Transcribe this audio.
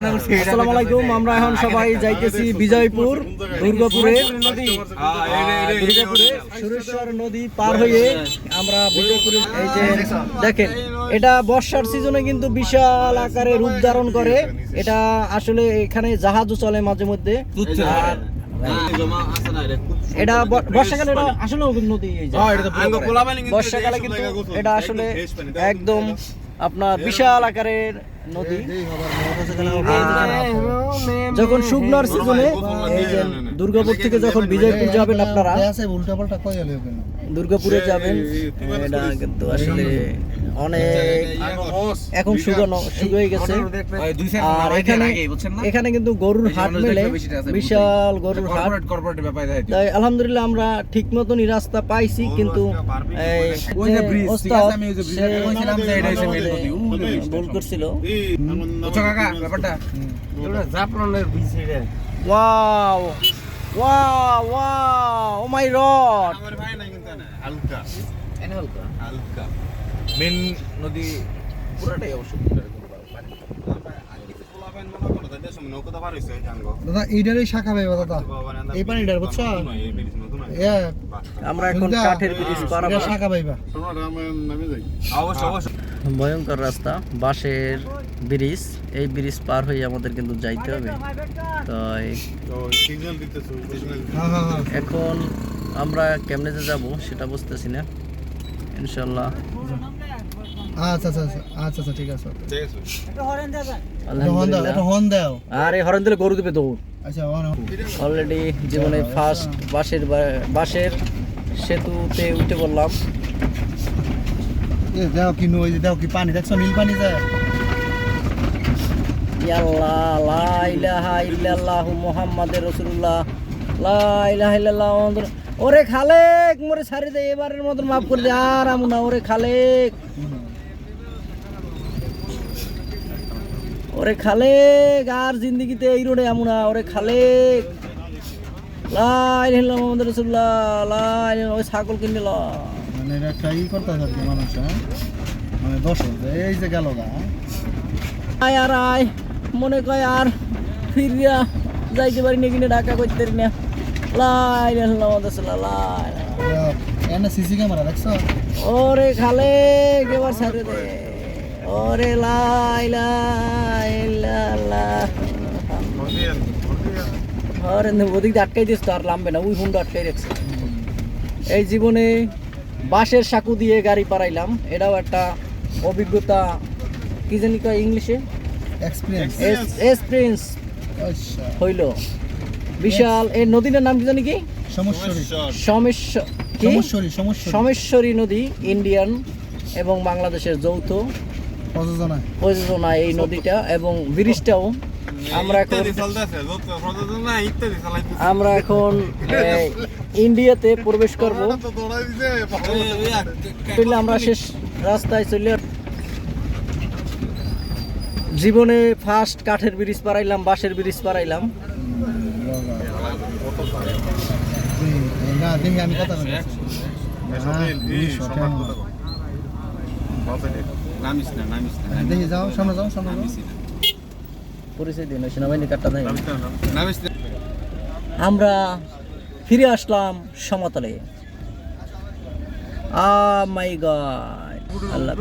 আসসালামু আলাইকুম। আমরা এখন সবাই যাইতেছি বিজয়পুর দুর্গাপুরে সুরেশ্বর নদী পার হয়ে আমরা বিজয়পুরে। এই যে দেখেন, এটা বর্ষার সিজনে কিন্তু বিশাল আকারে রূপ ধারণ করে। এটা আসলে এখানে জাহাজও চলে মাঝে মধ্যে। আর এটা বর্ষাকালে এটা আসলে নদী, বর্ষাকালে কিন্তু এটা আসলে একদম আপনার বিশাল আকারের নদী। যখন শুকনোর সিজনে এই যে দুর্গাপুর থেকে যখন বিজয়পুর যাবেন আপনারা, দুর্গাপুরে যাবেন, এটা কিন্তু আসলে অনেক এখন শুকিয়ে গেছে। আর এখানে কিন্তু গরুর হাট মেলে, বিশাল গরুর হাট। তাই আলহামদুলিল্লাহ আমরা ঠিক মতনই রাস্তা পাইছি, কিন্তু ভুল করছিল। ওয়াও ওয়াও ওয়াও, ও মাই গড, মেন নদী পুরাটাই অবশ্য। দাদা এইটারই শাখা ভাই দাদা, এই পানিটার বুঝছো? আমরা এখন কাঠের ব্রিজ পার হবো। শাখা ভাইবা ভয়ঙ্কর রাস্তা, বাঁশের ব্রিজ। এই ব্রিজ পার হয়ে আমাদের কিন্তু যাইতে হবে। তো এখন আমরা কেমনে যে যাবো সেটা বুঝতেছি না। ইনশাআল্লাহ আচ্ছা আচ্ছা আচ্ছা আচ্ছা ঠিক আছে। আরে হরেন দিলে গরু দিবে দৌড়। আচ্ছা, অলরেডি জীবনে ফার্স্ট বাঁশের সেতুতে উঠে পড়লাম। দাও কি নই, দাও কি পানি দেখছো, নীল পানি যায়। আল্লাহ, লা ইলাহা ইল্লাল্লাহু মুহাম্মাদুর রাসূলুল্লাহ, লা ইলাহা ইল্লাল্লাহ। ওরে খালেক, মোরে ছাড়ি দে, এবারের মতন মাফ করে দে, আর আমু না। ওরে খালেক, ওরে খালেক, আর জিন্দেগিতে এই রোডে আমু না। ওরে খালেক, লা ইলাহা ইল্লাল্লাহু মুহাম্মাদুর রাসূলুল্লাহ, লা ইলাহা। ওই ছাগল কিনে ল, মানে এটা ট্রাই করতে থাকে মানুষ, মানে দর্শক এই যে গেল গা। আয় আর আয়, মনে কয় আর ফিরিয়া যাইতে পারি না, কিনে ঢাকা করতে পারি না। লাই এনে সিসি ক্যামেরা দেখছো? ওরে খালে এবার ছাড়ে দে। ওরে লাইলা ওদিক দিয়ে আটকাই দিস তো, আর নামবে না। ওই হুন্ডা আটকাই রাখছে। এই জীবনে বাঁশের সাঁকু দিয়ে গাড়ি পারাইলাম, এটাও একটা অভিজ্ঞতা। কি জানি কয় ইংলিশে? এক্সপিরিয়েন্স হইল। বিশাল এই নদীটার নাম কি জানি? কি সোমেশ্বরী নদী, ইন্ডিয়ান এবং বাংলাদেশের যৌথ প্রযোজনা এই নদীটা এবং ব্রিজটাও। আমরা এখন ইন্ডিয়াতে প্রবেশ করব। আমরা শেষ রাস্তায় চলে, জীবনে ফার্স্ট কাঠের ব্রিজ পারাইলাম, বাঁশের ব্রিজ পারাইলাম। আমি কথা দেখি, যাও সামনে যাও, সামনে পরিচয় দিন, সেনাবাহিনী কাটটা দেয়। আমরা ফিরে আসলাম সমতলে। মাই গড, আল্লাহ।